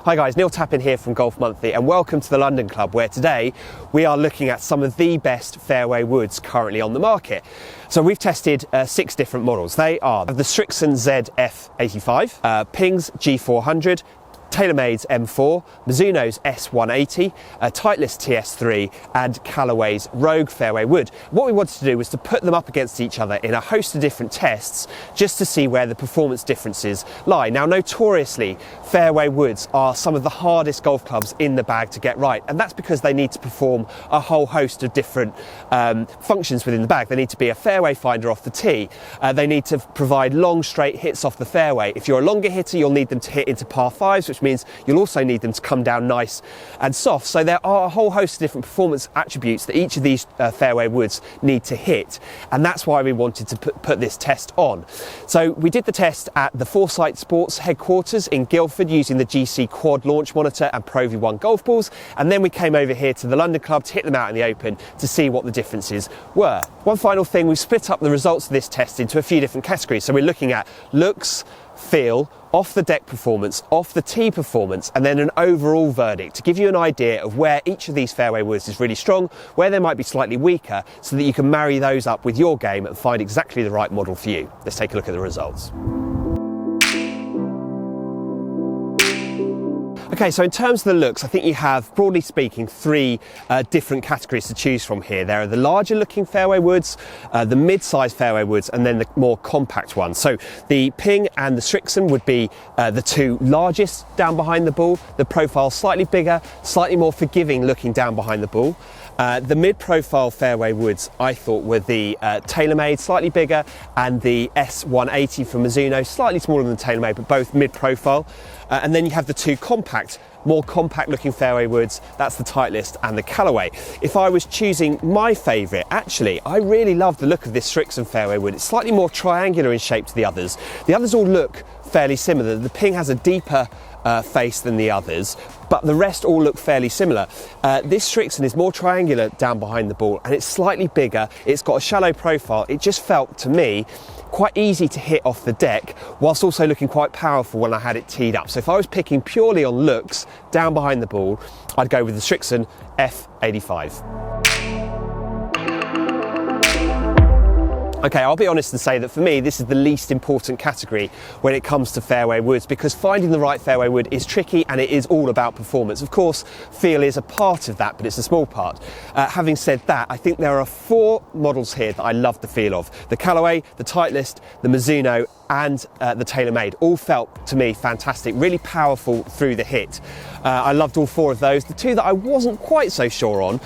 Hi guys, Neil Tappin here from Golf Monthly and welcome to the London Club, where today we are looking at some of the best fairway woods currently on the market. So we've tested 6 different models. They are the Srixon ZF85, Ping's G400, TaylorMade's M4, Mizuno's S180, Titleist TS3 and Callaway's Rogue fairway wood. What we wanted to do was to put them up against each other in a host of different tests just to see where the performance differences lie. Now notoriously, fairway woods are some of the hardest golf clubs in the bag to get right, and that's because they need to perform a whole host of different functions within the bag. They need to be a fairway finder off the tee, they need to provide long straight hits off the fairway. If you're a longer hitter, you'll need them to hit into par 5s, which means you'll also need them to come down nice and soft. So there are a whole host of different performance attributes that each of these fairway woods need to hit, and that's why we wanted to put this test on. So we did the test at the Foresight Sports headquarters in Guildford using the GC Quad launch monitor and Pro V1 golf balls, and then we came over here to the London Club to hit them out in the open to see what the differences were. One final thing, we've split up the results of this test into a few different categories. So we're looking at looks, feel, off the deck performance, off the tee performance, and then an overall verdict to give you an idea of where each of these fairway woods is really strong, where they might be slightly weaker, so that you can marry those up with your game and find exactly the right model for you. Let's take a look at the results. Okay, so in terms of the looks, I think you have, broadly speaking, 3 different categories to choose from here. There are the larger looking fairway woods, the mid-sized fairway woods, and then the more compact ones. So the Ping and the Srixon would be the 2 largest down behind the ball, the profile slightly bigger, slightly more forgiving looking down behind the ball. The mid-profile fairway woods I thought were the TaylorMade, slightly bigger, and the S180 from Mizuno, slightly smaller than TaylorMade, but both mid-profile. And then you have the 2 more compact looking fairway woods, that's the Titleist and the Callaway. If I was choosing my favourite, actually, I really love the look of this Srixon fairway wood. It's slightly more triangular in shape to the others. The others all look fairly similar. The Ping has a deeper face than the others, but the rest all look fairly similar. This Srixon is more triangular down behind the ball, and it's slightly bigger. It's got a shallow profile. It just felt to me quite easy to hit off the deck, whilst also looking quite powerful when I had it teed up. So if I was picking purely on looks down behind the ball, I'd go with the Srixon F85. Okay, I'll be honest and say that for me, this is the least important category when it comes to fairway woods, because finding the right fairway wood is tricky and it is all about performance. Of course, feel is a part of that, but it's a small part. Having said that, I think there are 4 models here that I love the feel of. The Callaway, the Titleist, the Mizuno, and the TaylorMade all felt to me fantastic, really powerful through the hit. I loved all 4 of those. The 2 that I wasn't quite so sure on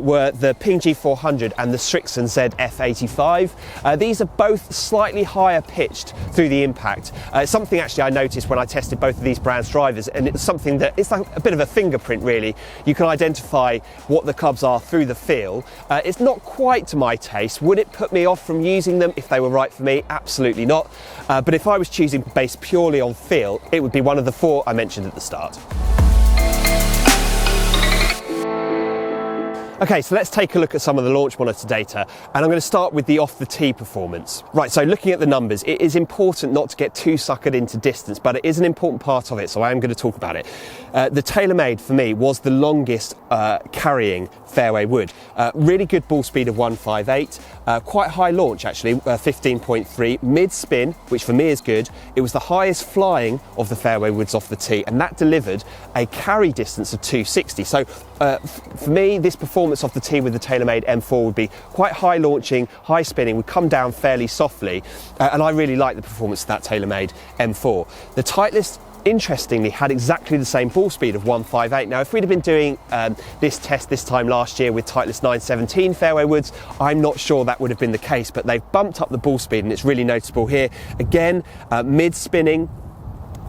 were the Ping G400 and the Srixon ZF85. These are both slightly higher pitched through the impact. It's something actually I noticed when I tested both of these brands' drivers, and it's something that it's like a bit of a fingerprint really. You can identify what the clubs are through the feel. It's not quite to my taste. Would it put me off from using them if they were right for me? Absolutely not. But if I was choosing based purely on feel, it would be one of the 4 I mentioned at the start. Okay, so let's take a look at some of the launch monitor data, and I'm going to start with the off the tee performance. Right, so looking at the numbers, it is important not to get too suckered into distance, but it is an important part of it, so I am going to talk about it. The TaylorMade for me was the longest carrying fairway wood. Really good ball speed of 158, quite high launch actually, 15.3, mid spin, which for me is good. It was the highest flying of the fairway woods off the tee, and that delivered a carry distance of 260. So for me, this performance off the tee with the TaylorMade M4 would be quite high launching, high spinning, would come down fairly softly, and I really like the performance of that TaylorMade M4. The Titleist, interestingly, had exactly the same ball speed of 158. Now, if we'd have been doing this test this time last year with Titleist 917 fairway woods, I'm not sure that would have been the case, but they've bumped up the ball speed and it's really noticeable here. Again, mid-spinning,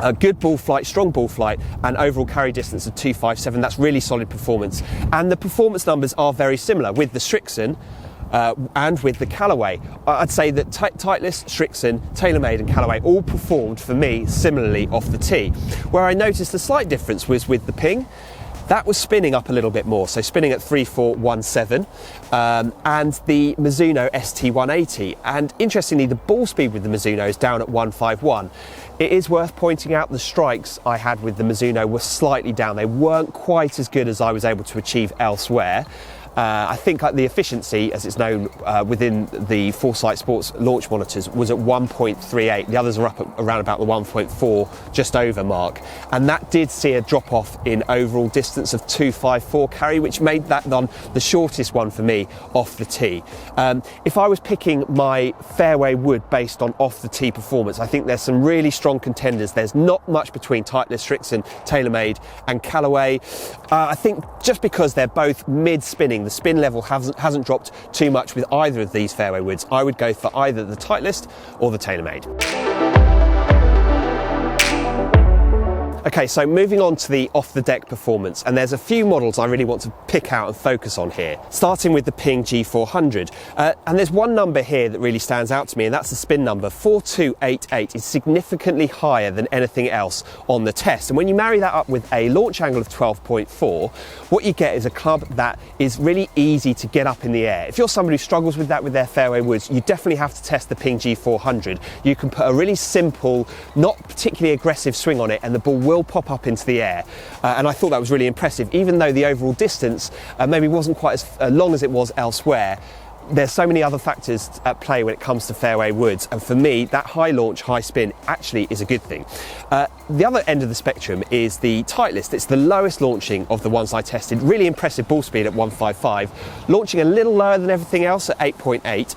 a good ball flight, strong ball flight, and overall carry distance of 257. That's really solid performance. And the performance numbers are very similar with the Srixon and with the Callaway. I'd say that Titleist, Srixon, TaylorMade and Callaway all performed for me similarly off the tee. Where I noticed a slight difference was with the Ping. That was spinning up a little bit more, so spinning at 3417, and the Mizuno ST180. And interestingly, the ball speed with the Mizuno is down at 151. It is worth pointing out the strikes I had with the Mizuno were slightly down. They weren't quite as good as I was able to achieve elsewhere. I think the efficiency, as it's known within the Foresight Sports launch monitors, was at 1.38. The others are up at around about the 1.4, just over mark. And that did see a drop off in overall distance of 254 carry, which made that one the shortest one for me off the tee. If I was picking my fairway wood based on off the tee performance, I think there's some really strong contenders. There's not much between Titleist, Strixon, TaylorMade and Callaway. I think just because they're both mid-spinning, the spin level hasn't dropped too much with either of these fairway woods, I would go for either the Titleist or the TaylorMade. Okay, so moving on to the off-the-deck performance, and there's a few models I really want to pick out and focus on here, starting with the Ping G400. And there's one number here that really stands out to me, and that's the spin number. 4288 is significantly higher than anything else on the test. And when you marry that up with a launch angle of 12.4, what you get is a club that is really easy to get up in the air. If you're somebody who struggles with that with their fairway woods, you definitely have to test the Ping G400. You can put a really simple, not particularly aggressive swing on it, and the ball will pop up into the air, and I thought that was really impressive. Even though the overall distance maybe wasn't quite as long as it was elsewhere, there's so many other factors at play when it comes to fairway woods, and for me that high launch, high spin actually is a good thing. The other end of the spectrum is the Titleist. It's the lowest launching of the ones I tested. Really impressive ball speed at 155, launching a little lower than everything else at 8.8.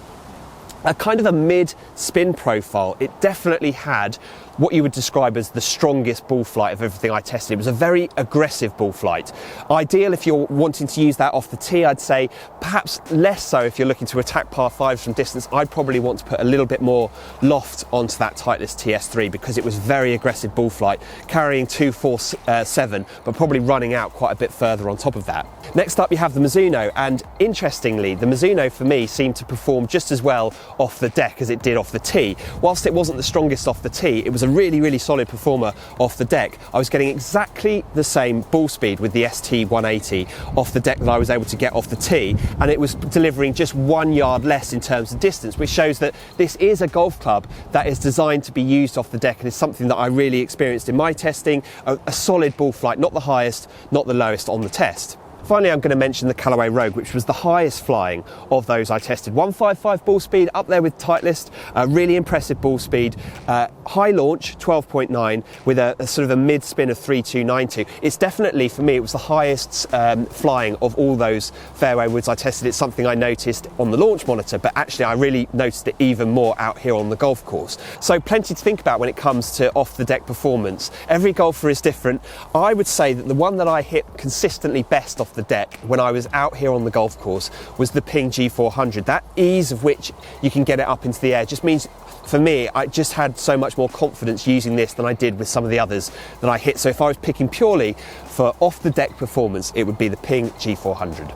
A kind of a mid-spin profile. It definitely had what you would describe as the strongest ball flight of everything I tested. It was a very aggressive ball flight. Ideal if you're wanting to use that off the tee, I'd say. Perhaps less so if you're looking to attack par 5s from distance. I'd probably want to put a little bit more loft onto that Titleist TS3 because it was very aggressive ball flight, carrying 247, but probably running out quite a bit further on top of that. Next up you have the Mizuno, and interestingly the Mizuno for me seemed to perform just as well off the deck as it did off the tee. Whilst it wasn't the strongest off the tee, it was a really solid performer off the deck. I was getting exactly the same ball speed with the ST180 off the deck that I was able to get off the tee, and it was delivering just 1 yard less in terms of distance, which shows that this is a golf club that is designed to be used off the deck, and is something that I really experienced in my testing. A solid ball flight, not the highest, not the lowest on the test. Finally, I'm going to mention the Callaway Rogue, which was the highest flying of those I tested. 155 ball speed, up there with Titleist, really impressive ball speed. High launch, 12.9, with a sort of a mid-spin of 3292. It's definitely, for me, it was the highest flying of all those fairway woods I tested. It's something I noticed on the launch monitor, but actually I really noticed it even more out here on the golf course. So plenty to think about when it comes to off-the-deck performance. Every golfer is different. I would say that the one that I hit consistently best off the deck when I was out here on the golf course was the Ping G400. That ease of which you can get it up into the air just means, for me, I just had so much more confidence using this than I did with some of the others that I hit. So if I was picking purely for off the deck performance, it would be the Ping G400.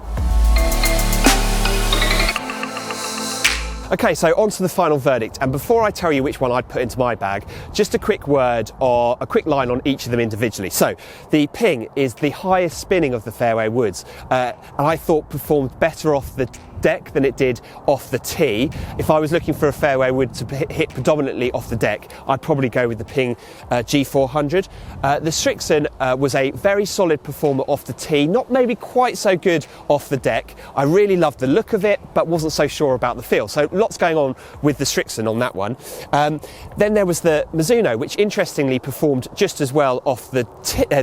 Okay, so on to the final verdict, and before I tell you which one I'd put into my bag, just a quick word or a quick line on each of them individually. So the Ping is the highest spinning of the fairway woods, and I thought performed better off the deck than it did off the tee. If I was looking for a fairway wood to hit predominantly off the deck, I'd probably go with the Ping G400. The Strixon was a very solid performer off the tee, not maybe quite so good off the deck. I really loved the look of it, but wasn't so sure about the feel. So lots going on with the Strixon on that one. Then there was the Mizuno, which interestingly performed just as well off the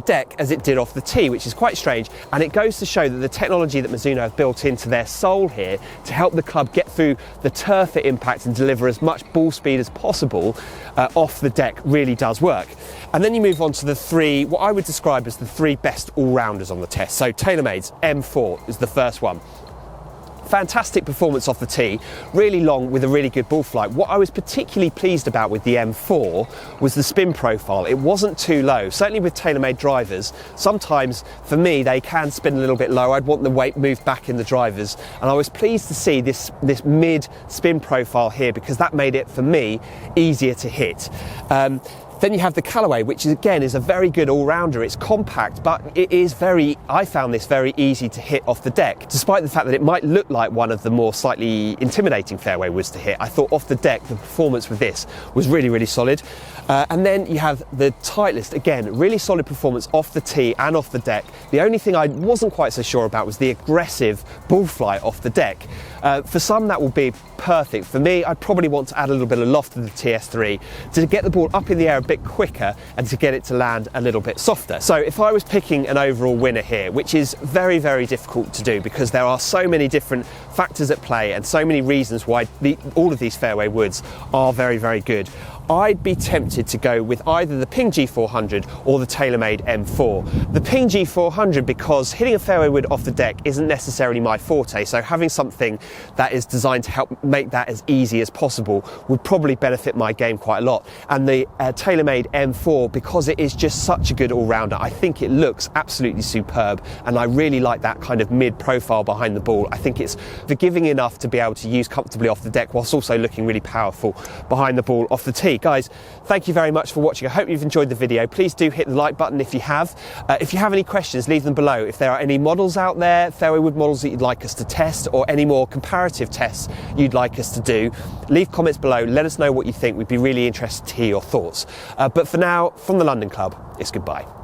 deck as it did off the tee, which is quite strange. And it goes to show that the technology that Mizuno have built into their sole here to help the club get through the turf at impact and deliver as much ball speed as possible off the deck really does work. And then you move on to the three, what I would describe as the three best all-rounders on the test. So TaylorMade's M4 is the first one. Fantastic performance off the tee, really long with a really good ball flight. What I was particularly pleased about with the M4 was the spin profile. It wasn't too low. Certainly with TaylorMade drivers, sometimes for me they can spin a little bit low. I'd want the weight moved back in the drivers, and I was pleased to see this mid spin profile here because that made it for me easier to hit. Then you have the Callaway, which again is a very good all-rounder. It's compact, but I found this very easy to hit off the deck. Despite the fact that it might look like one of the more slightly intimidating fairway woods to hit, I thought off the deck the performance with this was really, really solid. And then you have the Titleist, again, really solid performance off the tee and off the deck. The only thing I wasn't quite so sure about was the aggressive ball flight off the deck. For some that will be perfect. For me, I'd probably want to add a little bit of loft to the TS3 to get the ball up in the air a bit quicker and to get it to land a little bit softer. So if I was picking an overall winner here, which is very, very difficult to do because there are so many different factors at play and so many reasons why all of these fairway woods are very, very good, I'd be tempted to go with either the Ping G400 or the TaylorMade M4. The Ping G400 because hitting a fairway wood off the deck isn't necessarily my forte, so having something that is designed to help make that as easy as possible would probably benefit my game quite a lot. And the TaylorMade M4, because it is just such a good all-rounder, I think it looks absolutely superb, and I really like that kind of mid-profile behind the ball. I think it's forgiving enough to be able to use comfortably off the deck whilst also looking really powerful behind the ball off the tee. Guys, thank you very much for watching. I hope you've enjoyed the video. Please do hit the like button if you have. If you have any questions, leave them below. If there are any models out there, fairway wood models that you'd like us to test, or any more comparative tests you'd like us to do, leave comments below. Let us know what you think. We'd be really interested to hear your thoughts. But for now, from the London Club, it's goodbye.